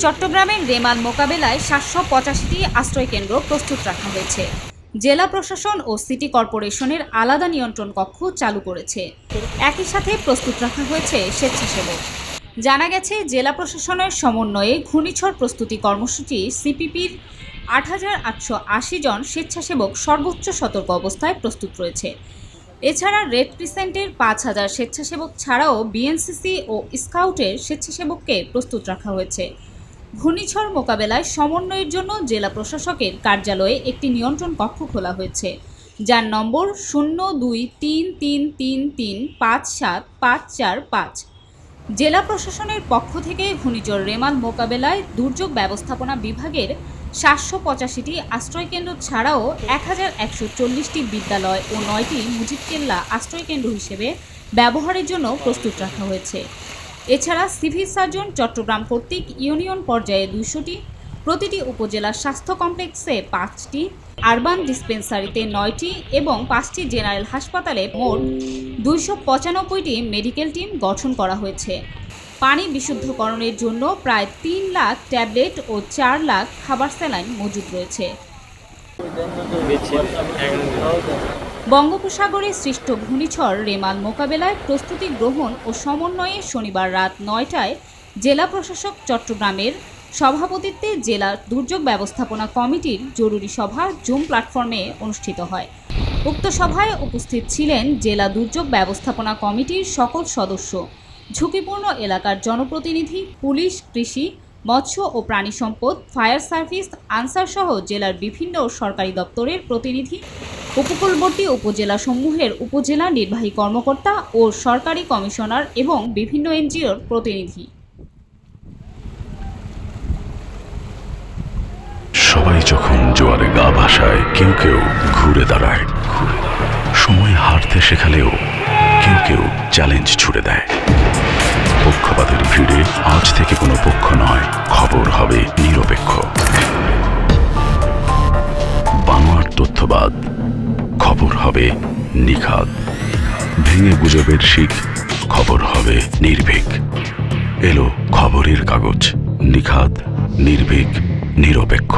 চট্টগ্রামের রেমাল মোকাবেলায় ৭৮৫টি আশ্রয়কেন্দ্র প্রস্তুত রাখা হয়েছে। জেলা প্রশাসন ও সিটি কর্পোরেশনের আলাদা নিয়ন্ত্রণ কক্ষ চালু করেছে। একই সাথে প্রস্তুত রাখা হয়েছে স্বেচ্ছাসেবক। জানা গেছে, জেলা প্রশাসনের সমন্বয়ে ঘূর্ণিঝড় প্রস্তুতি কর্মসূচি সিপিপির ৮,৮৮০ জন স্বেচ্ছাসেবক সর্বোচ্চ সতর্ক অবস্থায় প্রস্তুত রয়েছে। এছাড়া রেড ক্রিসেন্টের ৫,০০০ স্বেচ্ছাসেবক ছাড়াও বিএনসিসি ও স্কাউটের স্বেচ্ছাসেবককে প্রস্তুত রাখা হয়েছে। ঘূর্ণিঝড় মোকাবেলায় সমন্বয়ের জন্য জেলা প্রশাসকের কার্যালয়ে একটি নিয়ন্ত্রণ কক্ষ খোলা হয়েছে, যার নম্বর 023333575545। জেলা প্রশাসনের পক্ষ থেকে ঘূর্ণিঝড় রেমাল মোকাবেলায় দুর্যোগ ব্যবস্থাপনা বিভাগের ৭৮৫টি আশ্রয়কেন্দ্র ছাড়াও ১,১৪০টি বিদ্যালয় ও ৯টি মুজিবকেল্লা আশ্রয়কেন্দ্র হিসেবে ব্যবহারের জন্য প্রস্তুত রাখা হয়েছে। এছাড়া সিভিল সার্জন চট্টগ্রাম কর্তৃক ইউনিয়ন পর্যায়ে ২০০টি, প্রতিটি উপজেলা স্বাস্থ্য কমপ্লেক্সে ৫টি, আরবান ডিসপেন্সারিতে 9টি এবং 5টি জেনারেল হাসপাতালে মোট ২৯৫টি মেডিকেল টিম গঠন করা হয়েছে। পানি বিশুদ্ধকরণের জন্য প্রায় ৩ লাখ ট্যাবলেট ও ৪ লাখ খাবার স্যালাইন মজুদ রয়েছে। বঙ্গোপসাগরে সৃষ্ট ঘূর্ণিঝড় রেমাল মোকাবেলায় প্রস্তুতি গ্রহণ ও সমন্বয়ে শনিবার রাত ৯টায় জেলা প্রশাসক চট্টগ্রামের সভাপতিত্বে জেলা দুর্যোগ ব্যবস্থাপনা কমিটির জরুরি সভা জুম প্ল্যাটফর্মে অনুষ্ঠিত হয়। উক্ত সভায় উপস্থিত ছিলেন জেলা দুর্যোগ ব্যবস্থাপনা কমিটির সকল সদস্য, ঝুঁকিপূর্ণ এলাকার জনপ্রতিনিধি, পুলিশ, কৃষি, মৎস্য ও প্রাণী সম্পদ, ফায়ার সার্ভিস, আনসার সহ জেলার বিভিন্ন সরকারি দপ্তরের প্রতিনিধি, উপকূলবর্তী উপজেলা সমূহের উপজেলা নির্বাহী কর্মকর্তা ও সরকারি কমিশনার এবং বিভিন্ন এনজিওর প্রতিনিধি। সবাই যখন জোয়ারে গা ভাসায়, কেউ কেউ ঘুরে দাঁড়ায়। সময় হারতে শেখালেও কেউ কেউ চ্যালেঞ্জ ছুড়ে দেয়। পক্ষপাতের ভিড়ে আজ থেকে কোনো পক্ষ নয়, খবর হবে নিরপেক্ষ। বানোয়ার তথ্যবাদ, খবর হবে নিখাদ। ভেঙে গুজবের শিখ, খবর হবে নির্ভীক। এলো খবরের কাগজ, নিখাদ, নির্ভীক, নিরপেক্ষ।